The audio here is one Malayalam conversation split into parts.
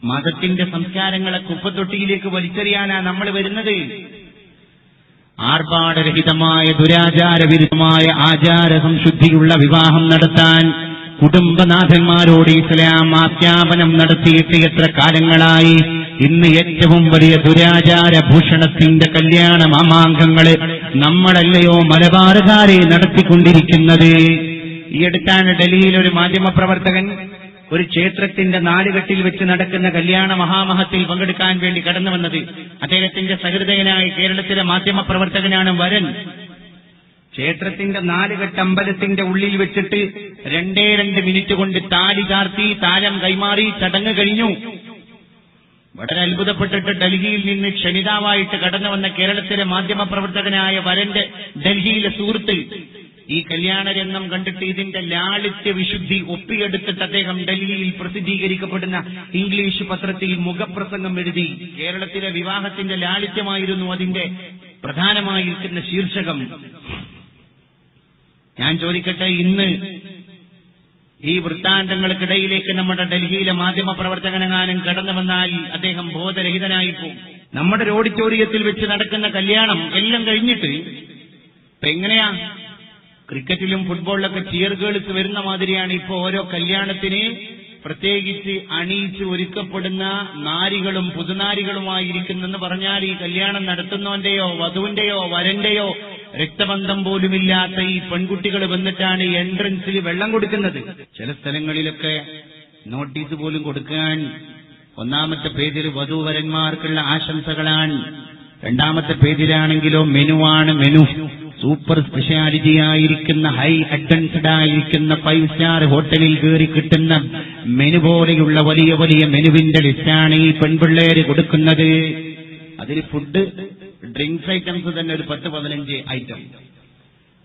മതത്തിന്റെ സംസ്കാരങ്ങളെ കുപ്പത്തൊട്ടിയിലേക്ക് വലിച്ചെറിയാനാ നമ്മൾ വരുന്നത്. ആർഭാടരഹിതമായ ദുരാചാരവിരുദ്ധമായ ആചാര സംശുദ്ധിയുള്ള വിവാഹം നടത്താൻ കുടുംബനാഥന്മാരോട് ഇസ്ലാം ആജ്ഞാപനം നടത്തിയിട്ട് എത്ര കാലങ്ങളായി. ഇന്ന് ഏറ്റവും വലിയ ദുരാചാര ഭൂഷണത്തിന്റെ കല്യാണ മാമാങ്കങ്ങള് നമ്മളല്ലയോ മലബാറുകാരെ നടത്തിക്കൊണ്ടിരിക്കുന്നത്. ഈ അടുത്താണ് ഡൽഹിയിൽ ഒരു മാധ്യമപ്രവർത്തകൻ ഒരു ക്ഷേത്രത്തിന്റെ നാലുകെട്ടിൽ വെച്ച് നടക്കുന്ന കല്യാണ മഹാമഹത്തിൽ പങ്കെടുക്കാൻ വേണ്ടി കടന്നു വന്നത്. അദ്ദേഹത്തിന്റെ സഹൃദയനായ കേരളത്തിലെ മാധ്യമപ്രവർത്തകനാണ് വരൻ. ക്ഷേത്രത്തിന്റെ നാലുകെട്ട് അമ്പലത്തിന്റെ ഉള്ളിൽ വെച്ചിട്ട് 2 മിനിറ്റ് കൊണ്ട് താലി ചാർത്തി താലം കൈമാറി ചടങ്ങ് കഴിഞ്ഞു. വളരെ അത്ഭുതപ്പെട്ടിട്ട് ഡൽഹിയിൽ നിന്ന് ക്ഷണിതാവായിട്ട് കടന്നു വന്ന കേരളത്തിലെ മാധ്യമപ്രവർത്തകനായ വരന്റെ ഡൽഹിയിലെ സുഹൃത്ത് ഈ കല്യാണരംഗം കണ്ടിട്ട് ഇതിന്റെ ലാളിത്യ വിശുദ്ധി ഒപ്പിയെടുത്തിട്ട് അദ്ദേഹം ഡൽഹിയിൽ പ്രസിദ്ധീകരിക്കപ്പെടുന്ന ഇംഗ്ലീഷ് പത്രത്തിൽ മുഖപ്രസംഗം എഴുതി. കേരളത്തിലെ വിവാഹത്തിന്റെ ലാളിത്യമായിരുന്നു അതിന്റെ പ്രധാനമായിരിക്കുന്ന ശീർഷകം. ഞാൻ ചോദിക്കട്ടെ, ഇന്ന് ഈ വൃത്താന്തങ്ങൾക്കിടയിലേക്ക് നമ്മുടെ ഡൽഹിയിലെ മാധ്യമപ്രവർത്തകനെങ്ങാനും കടന്നു വന്നാൽ അദ്ദേഹം ബോധരഹിതനായിപ്പോവും. നമ്മുടെ ഒരു ഓഡിറ്റോറിയത്തിൽ വെച്ച് നടക്കുന്ന കല്യാണം എല്ലാം കഴിഞ്ഞിട്ട് ഇപ്പൊ എങ്ങനെയാ ക്രിക്കറ്റിലും ഫുട്ബോളിലൊക്കെ ചിയർ ഗേൾസ് വരുന്ന മാതിരിയാണ് ഇപ്പോ ഓരോ കല്യാണത്തിന് പ്രത്യേകിച്ച് അണിയിച്ച് ഒരുക്കപ്പെടുന്ന നാരികളും പുതുനാരികളുമായിരിക്കുന്നെന്ന് പറഞ്ഞാൽ ഈ കല്യാണം നടത്തുന്നവന്റെയോ വധുവിന്റെയോ വരന്റെയോ രക്തബന്ധം പോലുമില്ലാത്ത ഈ പെൺകുട്ടികൾ വന്നിട്ടാണ് എൻട്രൻസിൽ വെള്ളം കൊടുക്കുന്നത്. ചില സ്ഥലങ്ങളിലൊക്കെ നോട്ടീസ് പോലും കൊടുക്കാൻ ഒന്നാമത്തെ പേജിൽ വധൂവരന്മാർക്കുള്ള ആശംസകളാണ്, രണ്ടാമത്തെ പേജിലാണെങ്കിലോ മെനുവാണ്. മെനു സൂപ്പർ സ്പെഷ്യാലിറ്റി ആയിരിക്കുന്ന ഹൈ അഡ്വാൻസ്ഡ് ആയിരിക്കുന്ന 5 സ്റ്റാർ ഹോട്ടലിൽ കയറി കിട്ടുന്ന മെനു പോലെയുള്ള വലിയ വലിയ മെനുവിന്റെ ലിസ്റ്റാണ് ഈ പെൺപിള്ളേര് കൊടുക്കുന്നത്. അതിൽ ഫുഡ് ഡ്രിങ്ക്സ് ഐറ്റംസ് തന്നെ ഒരു 10-15 ഐറ്റം,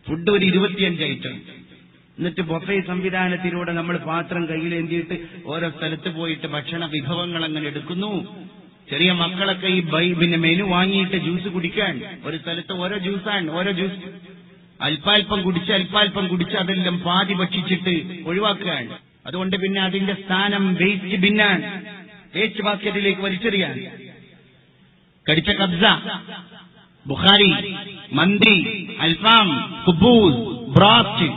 ഫുഡ് ഒരു 25 ഐറ്റം. എന്നിട്ട് ബൊഫേ സംവിധാനത്തിലൂടെ നമ്മൾ പാത്രം കയ്യിലേന്തിയിട്ട് ഓരോ സ്ഥലത്ത് പോയിട്ട് ഭക്ഷണ വിഭവങ്ങൾ അങ്ങനെ എടുക്കുന്നു. ചെറിയ മക്കളൊക്കെ ഈ പിന്നെ മെനു വാങ്ങിയിട്ട് ജ്യൂസ് കുടിക്കാൻ ഒരു സ്ഥലത്ത് ഓരോ ജ്യൂസാണ്, ഓരോ ജ്യൂസ് അല്പാൽപ്പം കുടിച്ച് അതെല്ലാം പാതി ഭക്ഷിച്ചിട്ട് ഒഴിവാക്കുകയാണ്. അതുകൊണ്ട് പിന്നെ അതിന്റെ സ്ഥാനം വേസ്റ്റ് ബിന്നാൻ, വേസ്റ്റ് ബാസ്ക്കറ്റിലേക്ക് വലിച്ചെറിയാൻ. കടിച്ച കബ്സ, ബുഖാരി, മന്തി, അൽഫാം, കുബൂസ്, ബ്രോസ്റ്റ്,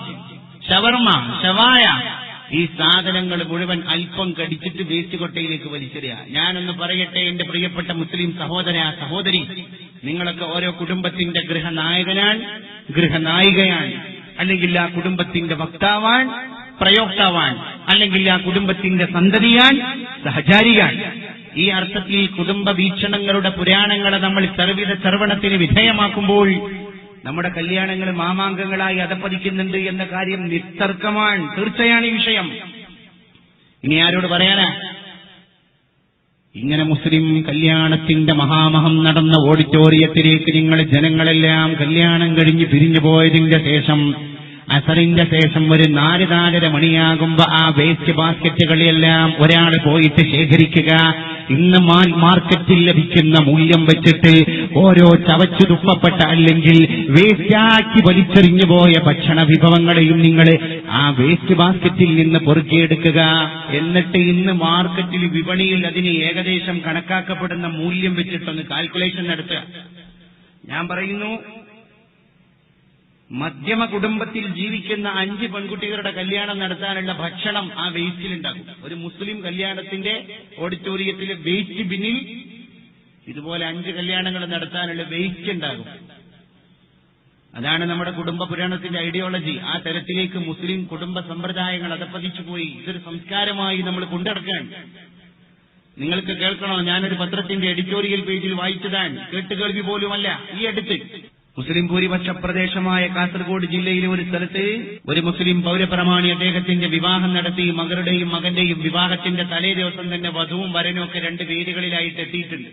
ഷവർമ, ഷവായ, ഈ സാധനങ്ങൾ മുഴുവൻ അല്പം കടിച്ചിട്ട് വേസ്റ്റ് കൊട്ടയിലേക്ക് വലിച്ചെറിയ. ഞാനൊന്ന് പറയട്ടെ, എന്റെ പ്രിയപ്പെട്ട മുസ്ലിം സഹോദര സഹോദരി, നിങ്ങളൊക്കെ ഓരോ കുടുംബത്തിന്റെ ഗൃഹനായകനാണ്, ഗൃഹനായികയാണ്, അല്ലെങ്കിൽ ആ കുടുംബത്തിന്റെ വക്താവാൻ, പ്രയോക്താവാൻ, അല്ലെങ്കിൽ ആ കുടുംബത്തിന്റെ സന്തതിയാൻ, സഹചാരിയാണ്. ഈ അർത്ഥത്തിൽ കുടുംബ വീക്ഷണങ്ങളുടെ പുരാണങ്ങളെ നമ്മൾ സർവണത്തിന് വിധേയമാക്കുമ്പോൾ നമ്മുടെ കല്യാണങ്ങൾ മാമാങ്കങ്ങളായി അധപ്പതിക്കുന്നുണ്ട് എന്ന കാര്യം നിസ്തർക്കമാണ്. തീർച്ചയാണ് ഈ വിഷയം. ഇനി ആരോട് പറയാനാ? ഇങ്ങനെ മുസ്ലിം കല്യാണത്തിന്റെ മഹാമഹം നടന്ന ഓഡിറ്റോറിയത്തിലേക്ക് നിങ്ങൾ ജനങ്ങളെല്ലാം കല്യാണം കഴിഞ്ഞ് പിരിഞ്ഞു പോയതിന്റെ ശേഷം അസറിന്റെ ശേഷം ഒരു 4-4:30 മണിയാകുമ്പോ ആ വേസ്റ്റ് ബാസ്ക്കറ്റുകളെല്ലാം ഒരാൾ പോയിട്ട് ശേഖരിക്കുക. ഇന്ന് മാർക്കറ്റിൽ ലഭിക്കുന്ന മൂല്യം വെച്ചിട്ട് ഓരോ ചവച്ചു തുപ്പപ്പെട്ട അല്ലെങ്കിൽ വേസ്റ്റാക്കി വലിച്ചെറിഞ്ഞു പോയ ഭക്ഷണ വിഭവങ്ങളെയും നിങ്ങൾ ആ വേസ്റ്റ് ബാസ്ക്കറ്റിൽ നിന്ന് പൊറുക്കിയെടുക്കുക. എന്നിട്ട് ഇന്ന് മാർക്കറ്റിൽ വിപണിയിൽ അതിന് ഏകദേശം കണക്കാക്കപ്പെടുന്ന മൂല്യം വെച്ചിട്ടൊന്ന് കാൽക്കുലേഷൻ നടത്തുക. ഞാൻ പറയുന്നു, മധ്യമ കുടുംബത്തിൽ ജീവിക്കുന്ന 5 പെൺകുട്ടികളുടെ കല്യാണം നടത്താനുള്ള ഭക്ഷണം ആ വേസ്റ്റിലുണ്ടാകും. ഒരു മുസ്ലിം കല്യാണത്തിന്റെ ഓഡിറ്റോറിയത്തിലെ വേസ്റ്റ് ബിന്നിൽ ഇതുപോലെ 5 കല്യാണങ്ങൾ നടത്താനുള്ള വേസ്റ്റ് ഉണ്ടാകും. അതാണ് നമ്മുടെ കുടുംബ പുരാണത്തിന്റെ ഐഡിയോളജി. ആ തരത്തിലേക്ക് മുസ്ലിം കുടുംബ സമ്പ്രദായങ്ങൾ അധപ്പതിച്ചു പോയി. ഇതൊരു സംസ്കാരമായി നമ്മൾ കൊണ്ടുനടക്കുകയാണ്. നിങ്ങൾക്ക് കേൾക്കണോ? ഞാനൊരു പത്രത്തിന്റെ എഡിറ്റോറിയൽ പേജിൽ വായിച്ചതാണ്, കേട്ടുകേൾവി പോലുമല്ല. ഈ അടുത്ത് മുസ്ലിം ഭൂരിപക്ഷ പ്രദേശമായ കാസർഗോഡ് ജില്ലയിലെ ഒരു സ്ഥലത്ത് ഒരു മുസ്ലിം പൗരപ്രമാണി അദ്ദേഹത്തിന്റെ വിവാഹം നടത്തി. മകളുടെയും മകന്റെയും വിവാഹത്തിന്റെ തലേ ദിവസം തന്നെ വധുവും വരനും ഒക്കെ 2 വേദികളിലായിട്ട് എത്തിയിട്ടുണ്ട്.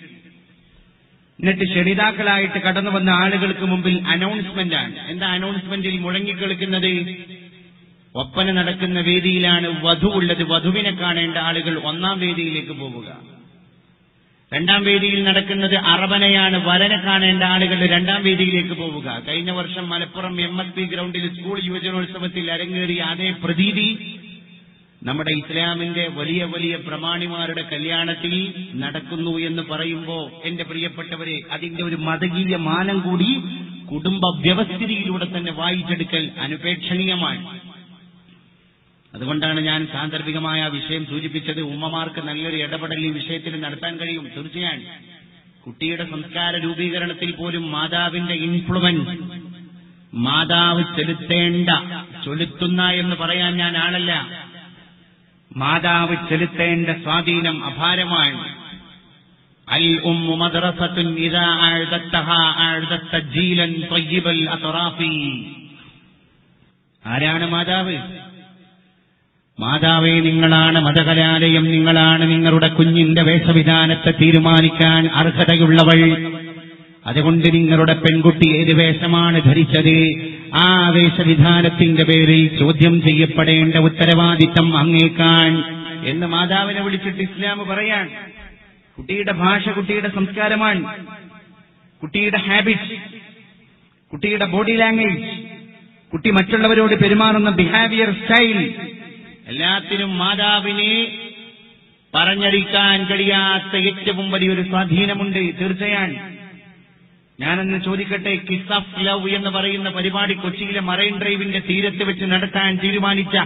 എന്നിട്ട് ക്ഷണിതാക്കളായിട്ട് കടന്നു വന്ന ആളുകൾക്ക് മുമ്പിൽ അനൗൺസ്മെന്റ് ആണ്. എന്താ അനൗൺസ്മെന്റിൽ മുഴങ്ങിക്കേൾക്കുന്നത്? ഒപ്പന നടക്കുന്ന വേദിയിലാണ് വധു ഉള്ളത്. വധുവിനെ കാണേണ്ട ആളുകൾ 1-ാം വേദിയിലേക്ക് പോവുക. 2-ാം വേദിയിൽ നടക്കുന്നത് അറബനയാണ്. വരനെ കാണേണ്ട ആളുകൾ 2-ാം വേദിയിലേക്ക് പോവുക. കഴിഞ്ഞ വർഷം മലപ്പുറം MSP ഗ്രൗണ്ടിൽ സ്കൂൾ യുവജനോത്സവത്തിൽ അരങ്ങേറിയ അതേ പ്രതീതി നമ്മുടെ ഇസ്ലാമിന്റെ വലിയ വലിയ പ്രമാണിമാരുടെ കല്യാണത്തിൽ നടക്കുന്നു എന്ന് പറയുമ്പോ എന്റെ പ്രിയപ്പെട്ടവരെ, അതിന്റെ ഒരു മതകീയ മാനം കൂടി കുടുംബ വ്യവസ്ഥിതിയിലൂടെ തന്നെ വായിച്ചെടുക്കൽ അനുപേക്ഷണീയമാണ്. അതുകൊണ്ടാണ് ഞാൻ സാന്ദർഭികമായ വിഷയം സൂചിപ്പിച്ചത്. ഉമ്മമാർക്ക് നല്ലൊരു ഇടപെടൽ ഈ വിഷയത്തിൽ നടത്താൻ കഴിയും. തീർച്ചയായും കുട്ടിയുടെ സംസ്കാര രൂപീകരണത്തിൽ പോലും മാതാവിന്റെ ഇൻഫ്ലുവൻസ്, മാതാവ് ചെലുത്തുന്ന എന്ന് പറയാൻ ഞാൻ ആളല്ല, മാതാവ് ചെലുത്തേണ്ട സ്വാധീനം അപാരമാണ്. അൽ ഉമ്മു മദ്റസത്തുൻ ഇദാ അഅദത്തഹാ അഅദത്ത ജീലൻ ത്വയ്യിബൽ അത്റാഫി. ആരാണ് മാതാവ്? മാതാവേ, നിങ്ങളാണ് മതകലാലയം, നിങ്ങളാണ് നിങ്ങളുടെ കുഞ്ഞിന്റെ വേഷവിധാനത്തെ തീരുമാനിക്കാൻ അർഹതയുള്ളവൾ. അതുകൊണ്ട് നിങ്ങളുടെ പെൺകുട്ടി ഏത് വേഷമാണ് ധരിച്ചത്, ആ വേഷവിധാനത്തിന്റെ പേരിൽ ചോദ്യം ചെയ്യപ്പെടേണ്ട ഉത്തരവാദിത്തം അങ്ങേക്കാൻ എന്ന് മാതാവിനെ വിളിച്ചിട്ട് ഇസ്ലാം പറയാൻ. കുട്ടിയുടെ ഭാഷ കുട്ടിയുടെ സംസ്കാരമാണ്, കുട്ടിയുടെ ഹാബിറ്റ്, കുട്ടിയുടെ ബോഡി ലാംഗ്വേജ്, കുട്ടി മറ്റുള്ളവരോട് പെരുമാറുന്ന ബിഹേവിയർ സ്റ്റൈൽ, എല്ലാത്തിനും മാതാവിനെ പറഞ്ഞറിയിക്കാൻ കഴിയാത്ത ഏറ്റവും വലിയൊരു സ്വാധീനമുണ്ട്. തീർച്ചയാണ്. ഞാനൊന്ന് ചോദിക്കട്ടെ, കിസ് ഓഫ് ലവ് എന്ന് പറയുന്ന പരിപാടി കൊച്ചിയിലെ മറൈൻ ഡ്രൈവിന്റെ തീരത്ത് വെച്ച് നടത്താൻ തീരുമാനിച്ച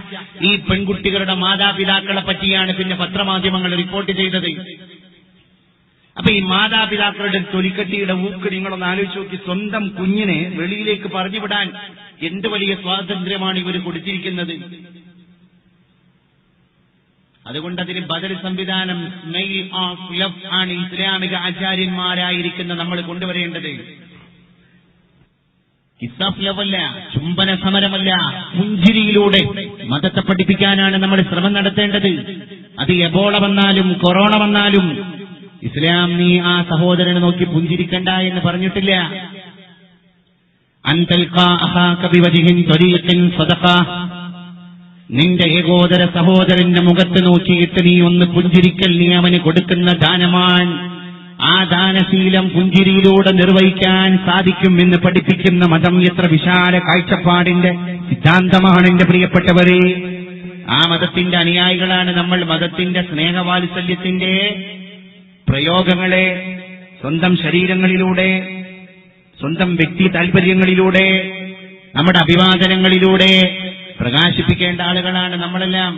ഈ പെൺകുട്ടികളുടെ മാതാപിതാക്കളെ പറ്റിയാണ് പിന്നെ പത്രമാധ്യമങ്ങൾ റിപ്പോർട്ട് ചെയ്തത്. അപ്പൊ ഈ മാതാപിതാക്കളുടെ തൊലിക്കട്ടിയുടെ ഊക്ക് നിങ്ങളൊന്ന് ആലോചിച്ച് നോക്കി. സ്വന്തം കുഞ്ഞിനെ വെളിയിലേക്ക് പറഞ്ഞുവിടാൻ എന്ത് വലിയ സ്വാതന്ത്ര്യമാണ് ഇവർ കൊടുത്തിരിക്കുന്നത്. അതുകൊണ്ട് അതിന് ബദൽ സംവിധാനം സ്മെയിൽ ഓഫ് ലവ് ആണ് ഇസ്ലാമിക ആചാര്യന്മാരായിരിക്കുന്ന നമ്മൾ കൊണ്ടുവരേണ്ടത്. കിസ് ഓഫ് ലവ് അല്ല, ചുംബന സമരമല്ല, പുഞ്ചിരിയിലൂടെ മതത്തെ പഠിപ്പിക്കാനാണ് നമ്മൾ ശ്രമം നടത്തേണ്ടത്. അത് എബോള വന്നാലും കൊറോണ വന്നാലും ഇസ്ലാം നീ ആ സഹോദരനെ നോക്കി പുഞ്ചിരിക്കണ്ട എന്ന് പറഞ്ഞിട്ടില്ല. അൻതൽഖാ അഖാക ബിവജ്ഹിൻ ത്വരീഖിൻ സദഖ. നിന്റെ ഏകോദര സഹോദരന്റെ മുഖത്ത് നോക്കിയിട്ട് നീ ഒന്ന് പുഞ്ചിരിക്കൽ നീ അവന് കൊടുക്കുന്ന ദാനമാണ്. ആ ദാനശീലം പുഞ്ചിരിയിലൂടെ നിർവഹിക്കാൻ സാധിക്കുമെന്ന് പഠിപ്പിക്കുന്ന മതം എത്ര വിശാല കാഴ്ചപ്പാടിന്റെ സിദ്ധാന്തമാണ് എന്റെ പ്രിയപ്പെട്ടവരെ. ആ മതത്തിന്റെ അനുയായികളാണ് നമ്മൾ. മതത്തിന്റെ സ്നേഹവാത്സല്യത്തിന്റെ പ്രയോഗങ്ങളെ സ്വന്തം ശരീരങ്ങളിലൂടെ, സ്വന്തം വ്യക്തി താൽപര്യങ്ങളിലൂടെ, നമ്മുടെ അഭിവാദനങ്ങളിലൂടെ പ്രകാശിപ്പിക്കേണ്ട ആളുകളാണ് നമ്മളെല്ലാം.